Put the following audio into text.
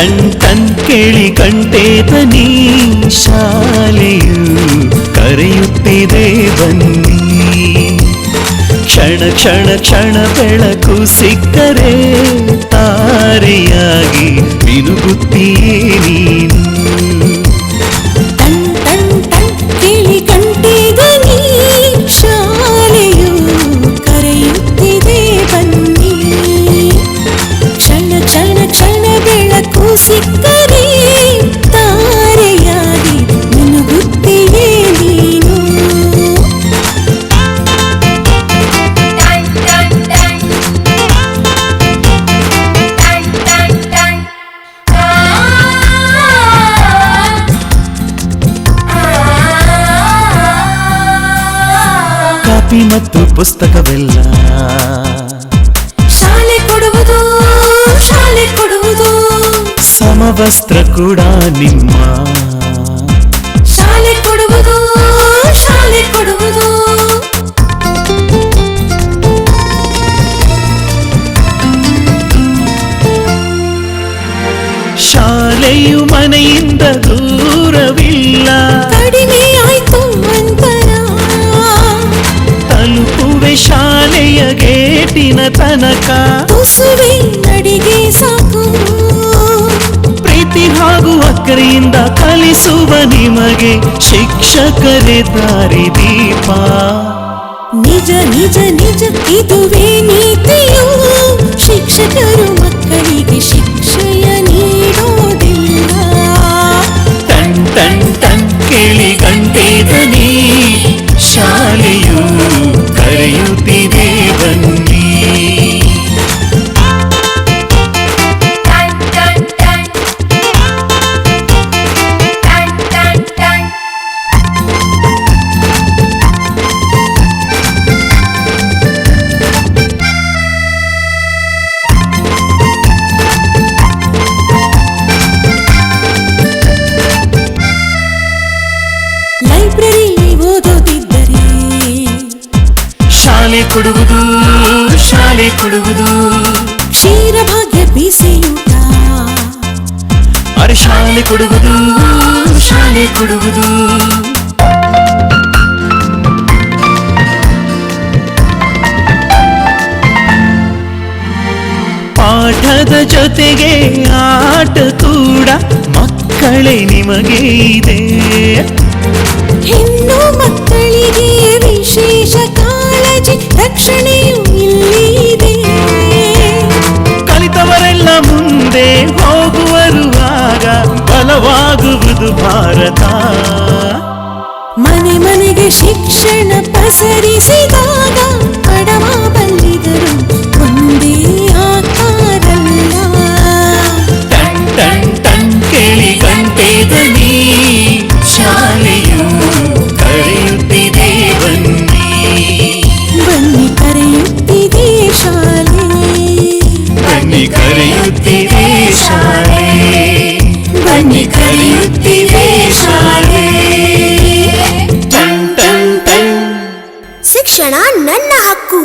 Ton ton ಕೇಳಿ ಗಂಟೆ ಧ್ವನಿ ಶಾಲೆಯು ಕರೆಯುತ್ತಿದೆ ಬನ್ನಿ. ಕ್ಷಣ ಕ್ಷಣ ಕ್ಷಣ ಬೆಳಕು ಸಿಕ್ಕರೆ ತಾರೆಯಾಗಿ ಮಿನುಗುತ್ತೀಯೇ ನೀನು. ಟನ್ ಟನ್ ಟನ್ ಕೇಳಿ ಗಂಟೆ ಧ್ವನಿ ಶಾಲೆಯು ಕರೆಯುತ್ತಿದೆ ಬನ್ನಿ. ಕ್ಷಣ ಕ್ಷಣ ಕ್ಷಣ ಬೆಳಕು ಸಿಕ್ಕರೆ ತಾರೆಯಾಗಿ ಮಿನುಗುತ್ತೀಯೇ ನೀನು. ಕಾಪಿ ಮತ್ತು ಪುಸ್ತಕವೆಲ್ಲ ಶಾಲೆ ಕೊಡುವುದು, ಶಾಲೆ ಕೊಡುವುದು. ಸಮವಸ್ತ್ರ ಕೂಡ ನಿಮ್ಮ ಶಾಲೆ ಕೊಡುವುದು, ಶಾಲೆ ಕೊಡುವುದು. ಶಾಲೆಯು ಮನೆಯಿಂದ ದೂರವಿಲ್ಲ, ಕಡಿಮೆ ಆಯ್ತು ಅಂತರ. ತಲುಪುವೆ ಶಾಲೆಯ ಗೇಟಿನ ತನಕ. ತುಸುವೆ ನಡಿಗೆ ಸಾಕು. ಪ್ರೀತಿ ಹಾಗೂ ಅಕ್ಕರೆಯಿಂದ ಕಲಿಸುವ ನಿಮಗೆ ಶಿಕ್ಷಕರೇ ದಾರಿದೀಪ. ನಿಜ ನಿಜ ನಿಜ ಇದುವೇ ನೀತಿಯು. ಶಿಕ್ಷಕರು ಮಕ್ಕಳಿಗೆ ಶಿಕ್ಷೆಯ ನೀಡೋದಿಲ್ಲ. ಟನ್ ಟನ್ ಟನ್ ಕೇಳಿ ಗಂಟೆ ಧ್ವನಿ ಶಾಲೆಯು ಕರೆಯುತ್ತಿದೆ ಬನ್ನಿ. ಲೈಬ್ರರಿ ಓದೋದಿದ್ದರೆ ಶಾಲೆ ಕೊಡುವುದು, ಶಾಲೆ ಕೊಡುವುದು. ಕ್ಷೀರಭಾಗ್ಯ ಬಿಸಿಯೂಟ. ಅರೆ ಶಾಲೆ ಕೊಡುವುದು, ಶಾಲೆ ಕೊಡುವುದು. ಪಾಠದ ಜೊತೆಗೆ ಆಟ ಕೂಡ ಮಕ್ಕಳೇ ನಿಮಗೆ ಇದೆ. ಹೆಣ್ಣು ಮಕ್ಕಳಿಗೆ ವಿಶೇಷ ಕಾಳಜಿ ರಕ್ಷಣೆಯೂ ಇಲ್ಲಿದೆ. ಕಲಿತವರೆಲ್ಲ ಮುಂದೆ ಹೋಗುವರು, ಆಗ ಬಲವಾಗುವುದು ಭಾರತ. ಮನೆ ಮನೆಗೆ ಶಿಕ್ಷಣ ಪಸರಿಸಿದಾಗ ಕಡವ ಬಲ್ಲಿದರು ಒಂದೇ ಆಕಾರಲ್ಲ. ಟನ್ ಟನ್ ಟನ್ ಕೇಳಿ ಗಂಟೆ ಧ್ವನಿ ಶಾಲೆಯು ಕರೆಯುತ್ತಿದೆ ಬನ್ನಿ. ಬನ್ನಿ ಕರೆಯುತ್ತಿದೆ ಶಾಲೆ, ಬನ್ನಿ ಕರೆಯುತ್ತಿದೆ ಶಾಲೆ, ಬನ್ನಿ ಕರೆಯುತ್ತಿದೆ ಶಾಲೆ. ಟನ್ ಟನ್ ಟನ್ ಶಿಕ್ಷಣ ನನ್ನ ಹಕ್ಕು.